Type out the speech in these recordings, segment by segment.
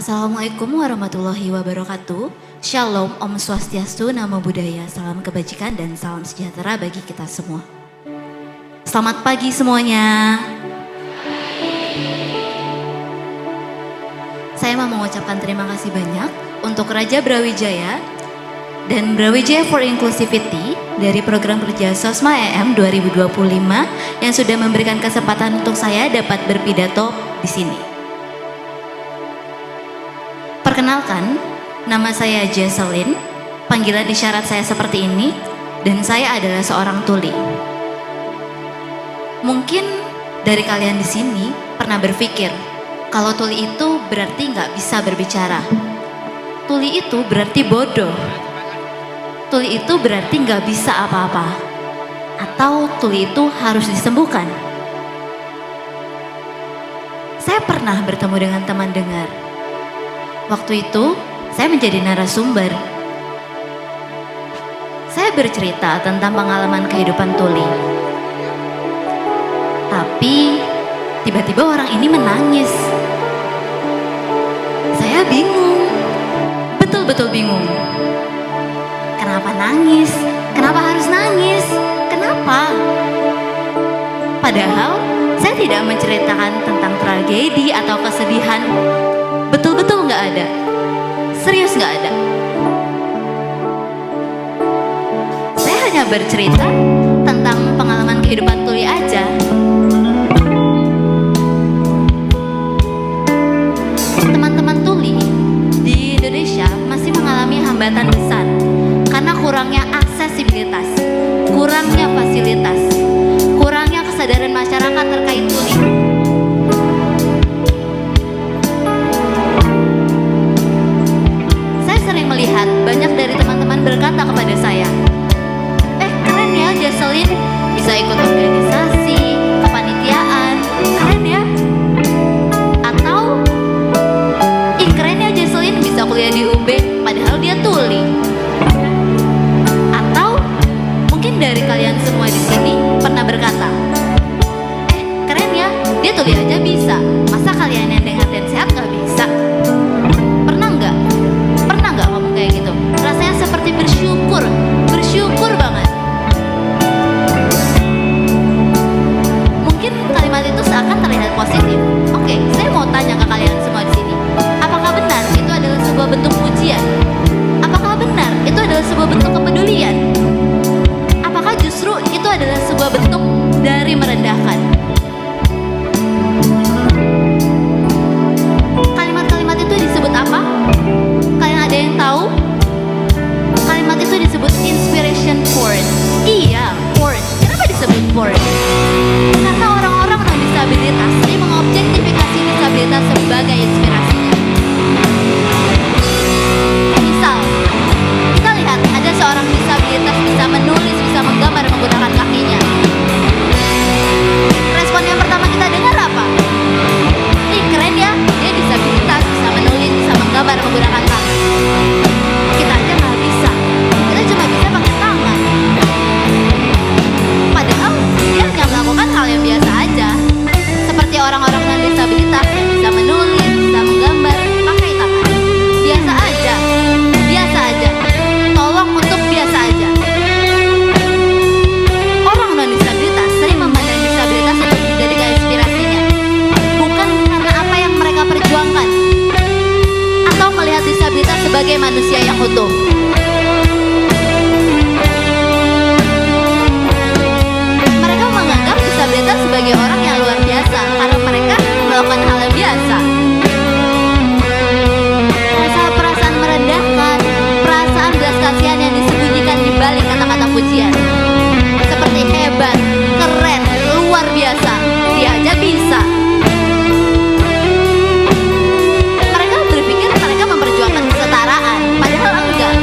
Assalamualaikum warahmatullahi wabarakatuh. Shalom, Om Swastiastu, Namo Buddhaya, salam kebajikan dan salam sejahtera bagi kita semua. Selamat pagi semuanya. Saya mau mengucapkan terima kasih banyak untuk Raja Brawijaya dan Brawijaya for Inclusivity dari program kerja Sosma EM 2025 yang sudah memberikan kesempatan untuk saya dapat berpidato di sini. Perkenalkan, nama saya Jesselyn, panggilan isyarat saya seperti ini, dan saya adalah seorang tuli. Mungkin dari kalian di sini pernah berpikir, kalau tuli itu berarti nggak bisa berbicara. Tuli itu berarti bodoh. Tuli itu berarti nggak bisa apa-apa. Atau tuli itu harus disembuhkan. Saya pernah bertemu dengan teman dengar. Waktu itu, saya menjadi narasumber. Saya bercerita tentang pengalaman kehidupan tuli. Tapi, tiba-tiba orang ini menangis. Saya bingung, betul-betul bingung. Kenapa nangis? Kenapa harus nangis? Kenapa? Padahal, saya tidak menceritakan tentang tragedi atau kesedihan. Betul-betul nggak ada, serius nggak ada. Saya hanya bercerita tentang pengalaman kehidupan tuli aja. Teman-teman tuli di Indonesia masih mengalami hambatan besar karena kurangnya aksesibilitas, kurangnya fasilitas, kurangnya kesadaran masyarakat terkait tuli. Melihat banyak dari teman-teman berkata kepada saya, keren ya Jesselyn, bisa ikut organisasi, kepanitiaan, keren ya. Atau, keren ya Jesselyn bisa kuliah di UB, padahal dia tuli. Atau, mungkin dari kalian semua di sini pernah berkata, keren ya, dia tuli aja bisa, masa kalian yang dengar dan sehat gak bisa? Kayak gitu, rasanya seperti bersyukur banget. Mungkin kalimat itu seakan terlihat positif. Oke, saya mau tanya ke kalian semua di sini, apakah benar itu adalah sebuah bentuk pujian? Apakah benar itu adalah sebuah bentuk kepedulian? Apakah justru itu adalah sebuah bentuk dari merendahkan? Kalimat-kalimat itu disebut apa? Kalian ada yang tahu? Kalimat itu disebut inspiration porn. Iya, porn. Kenapa disebut porn? Karena orang-orang non disabilitas ini mengobjektifikasi disabilitas sebagai inspirasinya. Misal, kita lihat ada seorang disabilitas bisa menulis, bisa menggambar menggunakan kakinya. Respon yang pertama kita dengar apa? Keren ya, dia disabilitas, bisa menulis, bisa menggambar menggunakan kaki. Kita aja nggak bisa, kita cuma bisa pakai tangan. Padahal dia hanya melakukan hal yang biasa aja, seperti orang-orang non disabilitas yang bisa menulis, bisa menggambar pakai tangan. Biasa aja, biasa aja. Tolong untuk biasa aja. Orang non disabilitas sering memandang disabilitas untuk dijadikan inspirasinya, bukan karena apa yang mereka perjuangkan atau melihat disabilitas sebagai manusia yang utuh. Mereka menganggap disabilitas sebagai orang yang luar biasa karena mereka melakukan hal yang biasa. Rasa perasaan merendahkan, perasaan belas kasihan yang disembunyikan di balik kata-kata pujian. Seperti hebat, keren, luar biasa, dia aja bisa. Mereka berpikir mereka memperjuangkan kesetaraan, padahal enggak.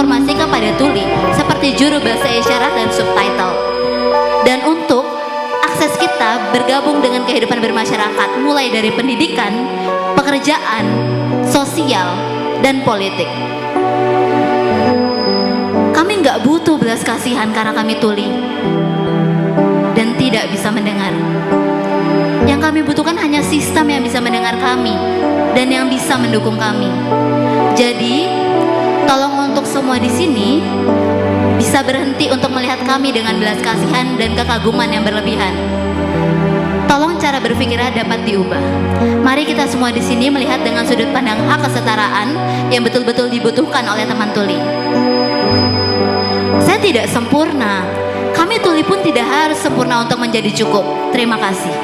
informasi kepada tuli seperti juru bahasa isyarat dan subtitle. Dan untuk akses kita bergabung dengan kehidupan bermasyarakat, mulai dari pendidikan, pekerjaan, sosial, dan politik. Kami nggak butuh belas kasihan karena kami tuli dan tidak bisa mendengar. Yang kami butuhkan hanya sistem yang bisa mendengar kami dan yang bisa mendukung kami. Jadi, tolong untuk semua di sini bisa berhenti untuk melihat kami dengan belas kasihan dan kekaguman yang berlebihan. Tolong cara berpikirnya dapat diubah. Mari kita semua di sini melihat dengan sudut pandang hak kesetaraan yang betul-betul dibutuhkan oleh teman tuli. Saya tidak sempurna. Kami tuli pun tidak harus sempurna untuk menjadi cukup. Terima kasih.